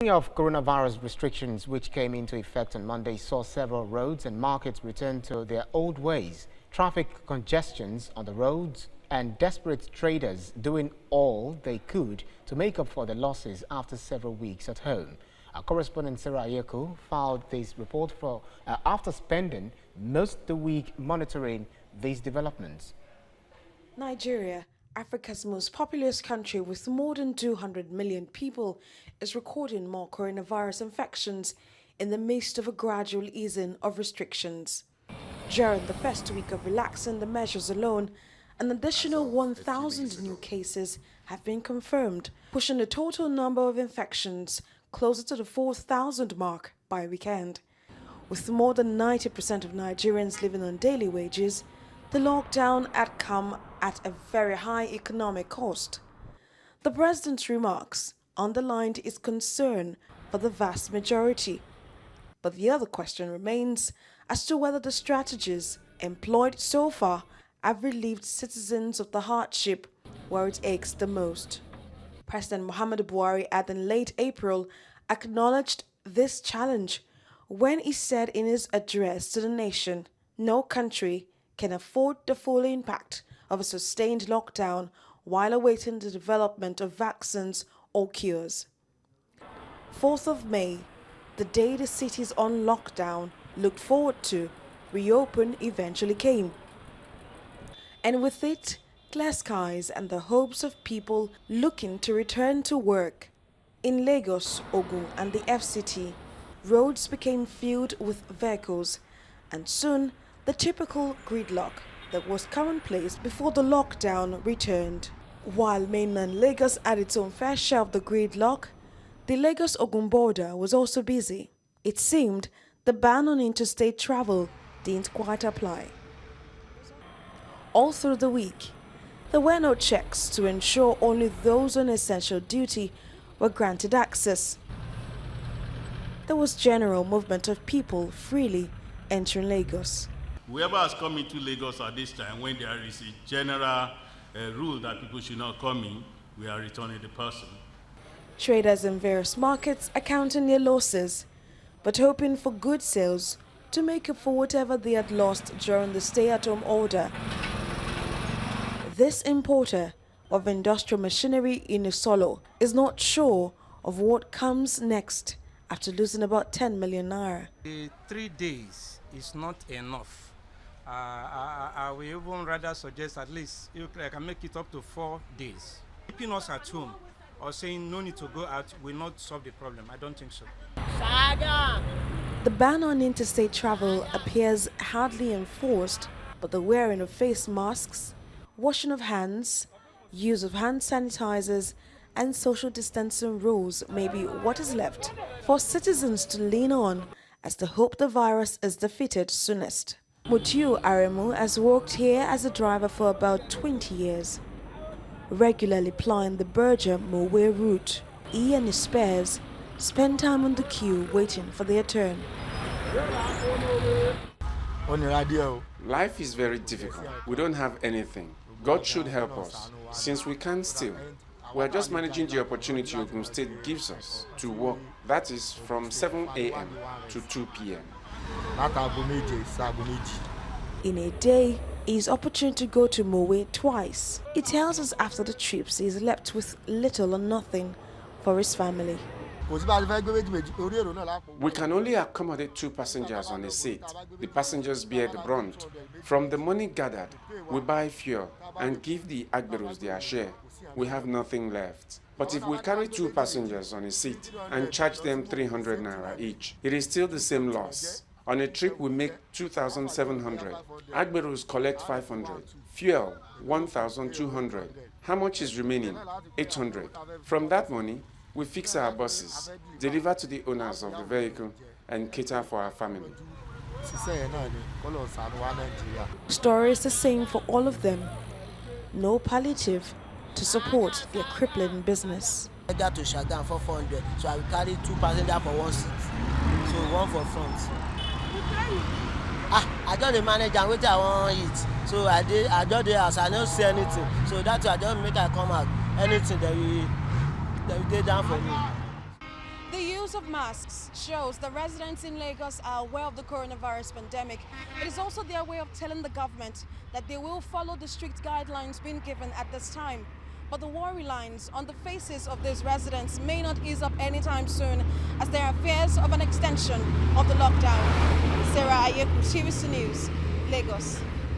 Of coronavirus restrictions which came into effect on Monday saw several roads and markets return to their old ways. Traffic congestions on the roads and desperate traders doing all they could to make up for the losses after several weeks at home. Our correspondent Sarah Ayeko filed this report after spending most of the week monitoring these developments. Nigeria, Africa's most populous country with more than 200 million people, is recording more coronavirus infections in the midst of a gradual easing of restrictions. During the first week of relaxing the measures alone, an additional 1,000 new cases have been confirmed, pushing the total number of infections closer to the 4,000 mark by weekend. With more than 90% of Nigerians living on daily wages, the lockdown had come at a very high economic cost. The president's remarks underlined his concern for the vast majority. But the other question remains as to whether the strategies employed so far have relieved citizens of the hardship where it aches the most. President Muhammadu Buhari had in late April acknowledged this challenge when he said in his address to the nation, no country can afford the full impact of a sustained lockdown while awaiting the development of vaccines or cures. 4th of May, the day the cities on lockdown looked forward to reopen eventually came. And with it, clear skies and the hopes of people looking to return to work. In Lagos, Ogun and the FCT, roads became filled with vehicles, and soon the typical gridlock that was commonplace before the lockdown returned. While mainland Lagos had its own fair share of the gridlock, the Lagos-Ogun border was also busy. It seemed the ban on interstate travel didn't quite apply. All through the week, there were no checks to ensure only those on essential duty were granted access. There was general movement of people freely entering Lagos. Whoever has come into Lagos at this time, when there is a general rule that people should not come in, we are returning the person. Traders in various markets are counting their losses, but hoping for good sales to make up for whatever they had lost during the stay-at-home order. This importer of industrial machinery in Isolo is not sure of what comes next after losing about 10 million naira. 3 days is not enough. I will even rather suggest at least you can make it up to 4 days. Keeping us at home or saying no need to go out will not solve the problem. I don't think so. The ban on interstate travel appears hardly enforced, but the wearing of face masks, washing of hands, use of hand sanitizers, and social distancing rules may be what is left for citizens to lean on as they hope the virus is defeated soonest. Mutiu Aremu has worked here as a driver for about 20 years, regularly plying the Berger Mowe route. He and his spares spend time on the queue waiting for their turn. Life is very difficult. We don't have anything. God should help us, since we can't steal. We're just managing the opportunity Ogun State gives us to work. That is from 7 a.m. to 2 p.m. In a day, he is opportune to go to Mowe twice. He tells us after the trips he is left with little or nothing for his family. We can only accommodate 2 passengers on a seat. The passengers bear the brunt. From the money gathered, we buy fuel and give the Agberos their share. We have nothing left. But if we carry 2 passengers on a seat and charge them 300 naira each, it is still the same loss. On a trip, we make 2,700. Agberos collect 500. Fuel, 1,200. How much is remaining? 800. From that money, we fix our buses, deliver to the owners of the vehicle, and cater for our family. Story is the same for all of them. No palliative to support their crippling business. I got to shut down for 400, so I will carry 2 passengers for 1 seat, so 1 for front. I just manage and wait I want eat. So I just the house, I don't see anything. So that's why I don't make I come out. Anything that will take down for me. The use of masks shows that residents in Lagos are aware of the coronavirus pandemic. It is also their way of telling the government that they will follow the strict guidelines being given at this time. But the worry lines on the faces of these residents may not ease up anytime soon, as there are fears of an extension of the lockdown. Sarah Ayeku, TVC News, Lagos.